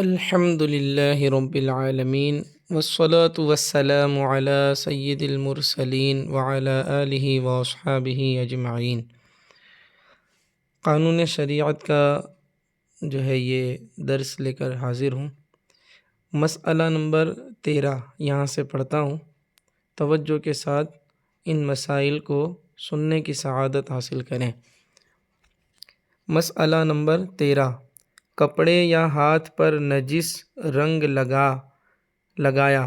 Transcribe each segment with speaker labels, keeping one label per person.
Speaker 1: الحمد للہ رب العالمین والصلاة والسلام علی سید المرسلین وعلی آلہ واصحابہ اجمعین۔ قانون شریعت کا جو ہے یہ درس لے کر حاضر ہوں۔ مسئلہ نمبر 13 یہاں سے پڑھتا ہوں، توجہ کے ساتھ ان مسائل کو سننے کی سعادت حاصل کریں۔ مسئلہ نمبر 13، کپڑے یا ہاتھ پر نجس رنگ لگایا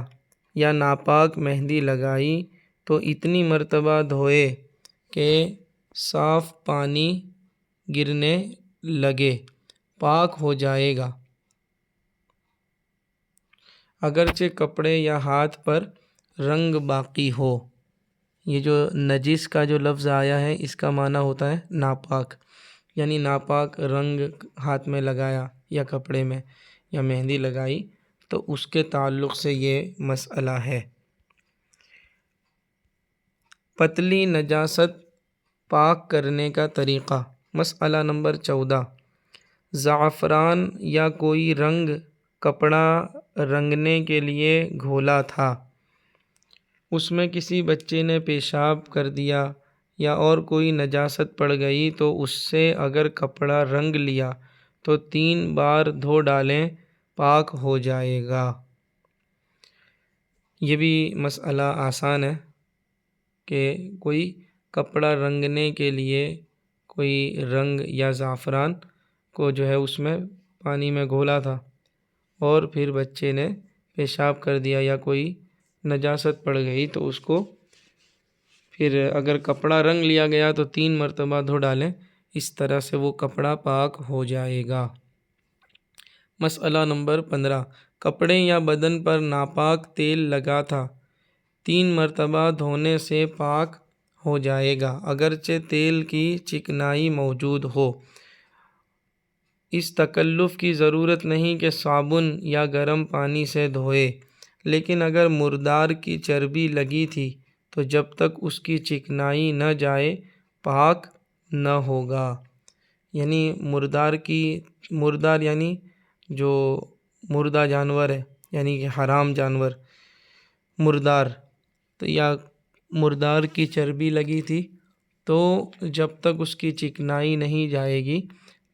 Speaker 1: یا ناپاک مہندی لگائی تو اتنی مرتبہ دھوئے کہ صاف پانی گرنے لگے، پاک ہو جائے گا، اگرچہ کپڑے یا ہاتھ پر رنگ باقی ہو۔ یہ جو نجس کا جو لفظ آیا ہے اس کا معنی ہوتا ہے ناپاک، یعنی ناپاک رنگ ہاتھ میں لگایا یا کپڑے میں یا مہندی لگائی تو اس کے تعلق سے یہ مسئلہ ہے۔ پتلی نجاست پاک کرنے کا طریقہ۔ مسئلہ نمبر 14، زعفران یا کوئی رنگ کپڑا رنگنے کے لیے گھولا تھا، اس میں کسی بچے نے پیشاب کر دیا یا اور کوئی نجاست پڑ گئی تو اس سے اگر کپڑا رنگ لیا تو 3 بار دھو ڈالیں، پاک ہو جائے گا۔ یہ بھی مسئلہ آسان ہے کہ کوئی کپڑا رنگنے کے لیے کوئی رنگ یا زعفران کو جو ہے اس میں پانی میں گھولا تھا اور پھر بچے نے پیشاب کر دیا یا کوئی نجاست پڑ گئی تو اس کو پھر اگر کپڑا رنگ لیا گیا تو 3 مرتبہ دھو ڈالیں، اس طرح سے وہ کپڑا پاک ہو جائے گا۔ مسئلہ نمبر 15، کپڑے یا بدن پر ناپاک تیل لگا تھا، 3 مرتبہ دھونے سے پاک ہو جائے گا، اگرچہ تیل کی چکنائی موجود ہو۔ اس تکلف کی ضرورت نہیں کہ صابن یا گرم پانی سے دھوئے، لیکن اگر مردار کی چربی لگی تھی تو جب تک اس کی چکنائی نہ جائے پاک نہ ہوگا۔ یعنی مردار یعنی جو مردہ جانور ہے، یعنی کہ حرام جانور مردار، تو یا مردار کی چربی لگی تھی تو جب تک اس کی چکنائی نہیں جائے گی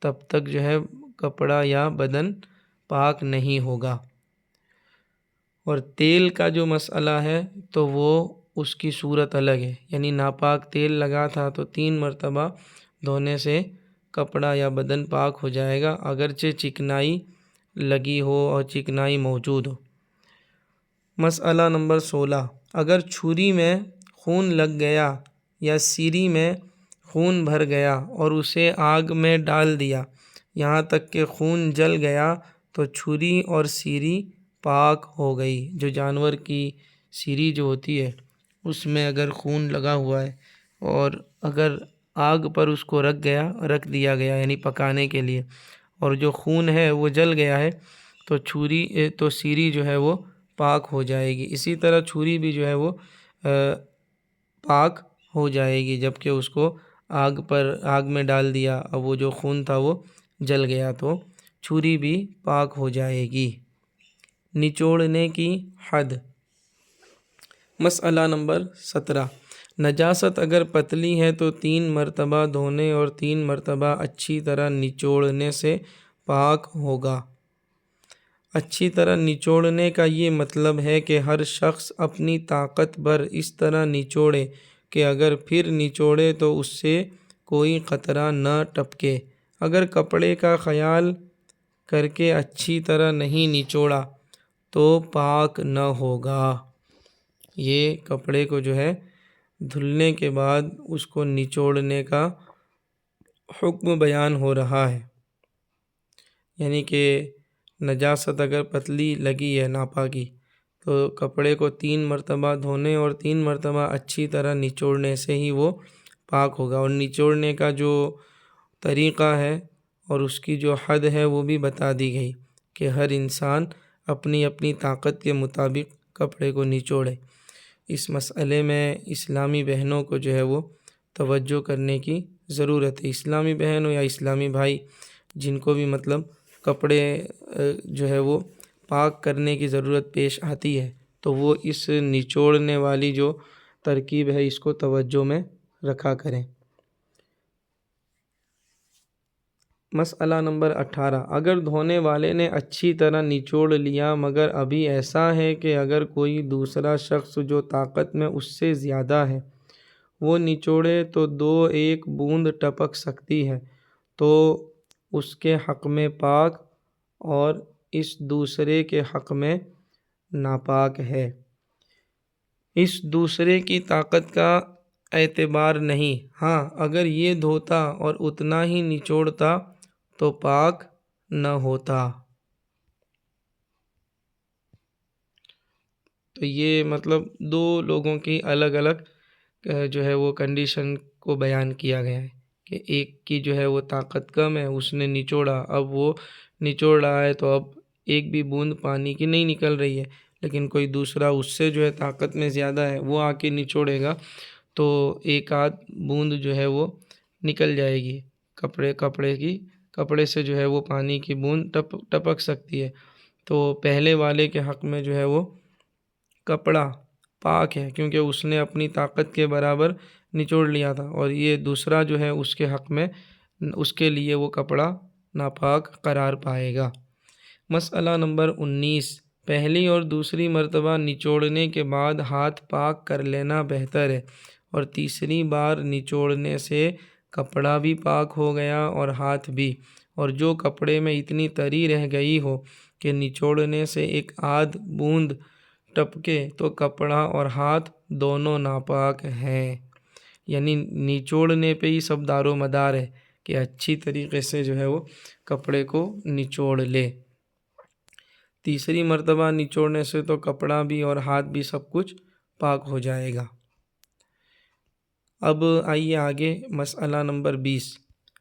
Speaker 1: تب تک جو ہے کپڑا یا بدن پاک نہیں ہوگا۔ اور تیل کا جو مسئلہ ہے تو وہ اس کی صورت الگ ہے، یعنی ناپاک تیل لگا تھا تو 3 مرتبہ دھونے سے کپڑا یا بدن پاک ہو جائے گا، اگرچہ چکنائی لگی ہو اور چکنائی موجود ہو۔ مسئلہ نمبر 16، اگر چھری میں خون لگ گیا یا سیری میں خون بھر گیا اور اسے آگ میں ڈال دیا یہاں تک کہ خون جل گیا تو چھری اور سیری پاک ہو گئی۔ جو جانور کی سیری جو ہوتی ہے اس میں اگر خون لگا ہوا ہے اور اگر آگ پر اس کو رکھ دیا گیا یعنی پکانے کے لیے اور جو خون ہے وہ جل گیا ہے تو سیری جو ہے وہ پاک ہو جائے گی۔ اسی طرح چھری بھی جو ہے وہ پاک ہو جائے گی، جبکہ اس کو آگ میں ڈال دیا اور وہ جو خون تھا وہ جل گیا تو چھری بھی پاک ہو جائے گی۔ نچوڑنے کی حد۔ مسئلہ نمبر 17، نجاست اگر پتلی ہے تو 3 مرتبہ دھونے اور 3 مرتبہ اچھی طرح نچوڑنے سے پاک ہوگا۔ اچھی طرح نچوڑنے کا یہ مطلب ہے کہ ہر شخص اپنی طاقت بھر اس طرح نچوڑے کہ اگر پھر نچوڑے تو اس سے کوئی قطرہ نہ ٹپکے۔ اگر کپڑے کا خیال کر کے اچھی طرح نہیں نچوڑا تو پاک نہ ہوگا۔ یہ کپڑے کو جو ہے دھلنے کے بعد اس کو نچوڑنے کا حکم بیان ہو رہا ہے، یعنی کہ نجاست اگر پتلی لگی ہے ناپاکی تو کپڑے کو 3 مرتبہ دھونے اور 3 مرتبہ اچھی طرح نچوڑنے سے ہی وہ پاک ہوگا۔ اور نچوڑنے کا جو طریقہ ہے اور اس کی جو حد ہے وہ بھی بتا دی گئی کہ ہر انسان اپنی اپنی طاقت کے مطابق کپڑے کو نچوڑے۔ اس مسئلے میں اسلامی بہنوں کو جو ہے وہ توجہ کرنے کی ضرورت ہے۔ اسلامی بہن ہو یا اسلامی بھائی، جن کو بھی کپڑے جو ہے وہ پاک کرنے کی ضرورت پیش آتی ہے تو وہ اس نچوڑنے والی جو ترکیب ہے اس کو توجہ میں رکھا کریں۔ مسئلہ نمبر 18، اگر دھونے والے نے اچھی طرح نچوڑ لیا مگر ابھی ایسا ہے کہ اگر کوئی دوسرا شخص جو طاقت میں اس سے زیادہ ہے وہ نچوڑے تو 2-1 بوند ٹپک سکتی ہے تو اس کے حق میں پاک اور اس دوسرے کے حق میں ناپاک ہے۔ اس دوسرے کی طاقت کا اعتبار نہیں، ہاں اگر یہ دھوتا اور اتنا ہی نچوڑتا تو پاک نہ ہوتا۔ تو یہ مطلب دو لوگوں کی الگ الگ جو ہے وہ کنڈیشن کو بیان کیا گیا ہے کہ ایک کی جو ہے وہ طاقت کم ہے، اس نے نچوڑا، اب وہ نچوڑ رہا ہے تو اب ایک بھی بوند پانی کی نہیں نکل رہی ہے، لیکن کوئی دوسرا اس سے جو ہے طاقت میں زیادہ ہے وہ آ کے نچوڑے گا تو 1-8 بوند جو ہے وہ نکل جائے گی، کپڑے سے جو ہے وہ پانی کی بوند ٹپک سکتی ہے۔ تو پہلے والے کے حق میں جو ہے وہ کپڑا پاک ہے کیونکہ اس نے اپنی طاقت کے برابر نچوڑ لیا تھا، اور یہ دوسرا جو ہے اس کے حق میں اس کے لیے وہ کپڑا ناپاک قرار پائے گا۔ مسئلہ نمبر 19، پہلی اور دوسری مرتبہ نچوڑنے کے بعد ہاتھ پاک کر لینا بہتر ہے، اور تیسری بار نچوڑنے سے کپڑا بھی پاک ہو گیا اور ہاتھ بھی، اور جو کپڑے میں اتنی تری رہ گئی ہو کہ نچوڑنے سے 1-8 بوند ٹپکے تو کپڑا اور ہاتھ دونوں ناپاک ہیں۔ یعنی نچوڑنے پہ ہی سب دار و مدار ہے کہ اچھی طریقے سے جو ہے وہ کپڑے کو نچوڑ لے۔ تیسری مرتبہ نچوڑنے سے تو کپڑا بھی اور ہاتھ بھی سب کچھ پاک ہو جائے گا۔ اب آئیے آگے، مسئلہ نمبر 20،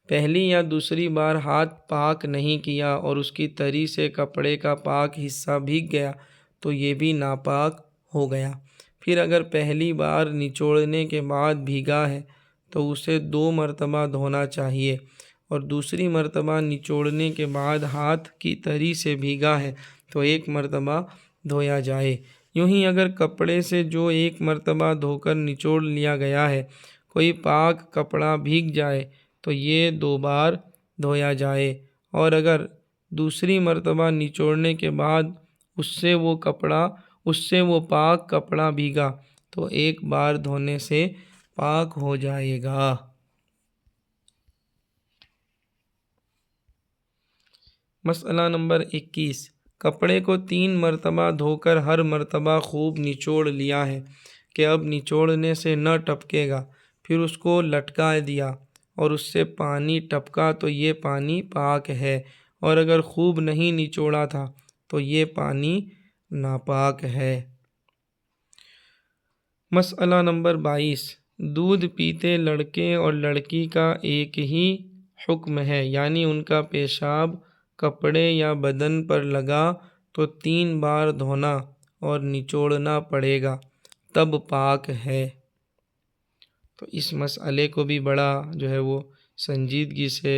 Speaker 1: پہلی یا دوسری بار ہاتھ پاک نہیں کیا اور اس کی تری سے کپڑے کا پاک حصہ بھیگ گیا تو یہ بھی ناپاک ہو گیا۔ پھر اگر پہلی بار نچوڑنے کے بعد بھیگا ہے تو اسے 2 مرتبہ دھونا چاہیے، اور دوسری مرتبہ نچوڑنے کے بعد ہاتھ کی تری سے بھیگا ہے تو 1 مرتبہ دھویا جائے۔ یوں ہی اگر کپڑے سے جو 1 مرتبہ دھو کر نچوڑ لیا گیا ہے کوئی پاک کپڑا بھیگ جائے تو یہ 2 بار دھویا جائے، اور اگر دوسری مرتبہ نچوڑنے کے بعد اس سے وہ پاک کپڑا بھیگا تو 1 بار دھونے سے پاک ہو جائے گا۔ مسئلہ نمبر 21، کپڑے کو 3 مرتبہ دھو کر ہر مرتبہ خوب نچوڑ لیا ہے کہ اب نچوڑنے سے نہ ٹپکے گا، پھر اس کو لٹکا دیا اور اس سے پانی ٹپکا تو یہ پانی پاک ہے، اور اگر خوب نہیں نچوڑا تھا تو یہ پانی ناپاک ہے۔ مسئلہ نمبر 22، دودھ پیتے لڑکے اور لڑکی کا ایک ہی حکم ہے، یعنی ان کا پیشاب کپڑے یا بدن پر لگا تو 3 بار دھونا اور نچوڑنا پڑے گا تب پاک ہے۔ تو اس مسئلے کو بھی بڑا جو ہے وہ سنجیدگی سے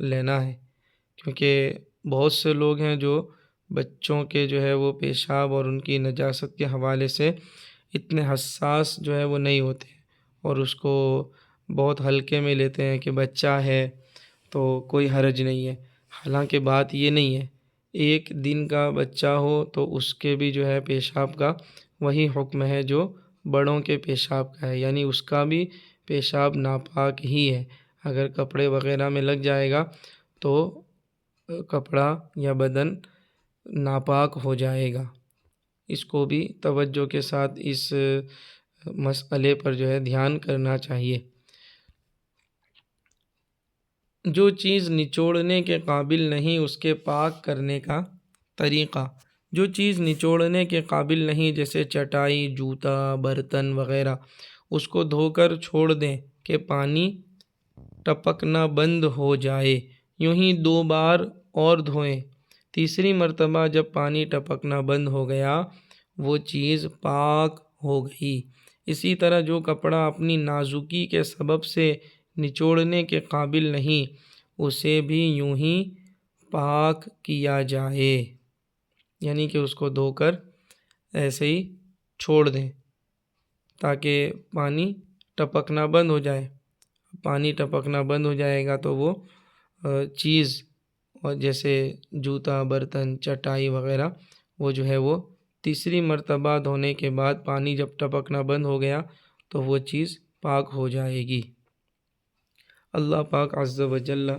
Speaker 1: لینا ہے، کیونکہ بہت سے لوگ ہیں جو بچوں کے جو ہے وہ پیشاب اور ان کی نجاست کے حوالے سے اتنے حساس جو ہے وہ نہیں ہوتے، اور اس کو بہت ہلکے میں لیتے ہیں کہ بچہ ہے تو کوئی حرج نہیں ہے، حالانکہ بات یہ نہیں ہے۔ 1 دن کا بچہ ہو تو اس کے بھی جو ہے پیشاب کا وہی حکم ہے جو بڑوں کے پیشاب کا ہے، یعنی اس کا بھی پیشاب ناپاک ہی ہے۔ اگر کپڑے وغیرہ میں لگ جائے گا تو کپڑا یا بدن ناپاک ہو جائے گا۔ اس کو بھی توجہ کے ساتھ اس مسئلے پر جو ہے دھیان کرنا چاہیے۔ جو چیز نچوڑنے کے قابل نہیں اس کے پاک کرنے کا طریقہ، جو چیز نچوڑنے کے قابل نہیں جیسے چٹائی، جوتا، برتن وغیرہ، اس کو دھو کر چھوڑ دیں کہ پانی ٹپکنا بند ہو جائے، یوں ہی 2 بار اور دھوئیں، تیسری مرتبہ جب پانی ٹپکنا بند ہو گیا وہ چیز پاک ہو گئی۔ اسی طرح جو کپڑا اپنی نازکی کے سبب سے نچوڑنے کے قابل نہیں اسے بھی یوں ہی پاک کیا جائے، یعنی کہ اس کو دھو کر ایسے ہی چھوڑ دیں تاکہ پانی ٹپکنا بند ہو جائے۔ پانی ٹپکنا بند ہو جائے گا تو وہ چیز اور جیسے جوتا، برتن، چٹائی وغیرہ وہ جو ہے وہ تیسری مرتبہ دھونے کے بعد پانی جب ٹپکنا بند ہو گیا تو وہ چیز پاک ہو جائے گی۔ اللہ پاک عز و جل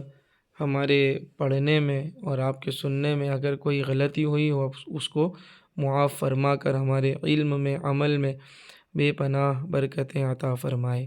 Speaker 1: ہمارے پڑھنے میں اور آپ کے سننے میں اگر کوئی غلطی ہوئی ہو اس کو معاف فرما کر ہمارے علم میں، عمل میں بے پناہ برکتیں عطا فرمائے۔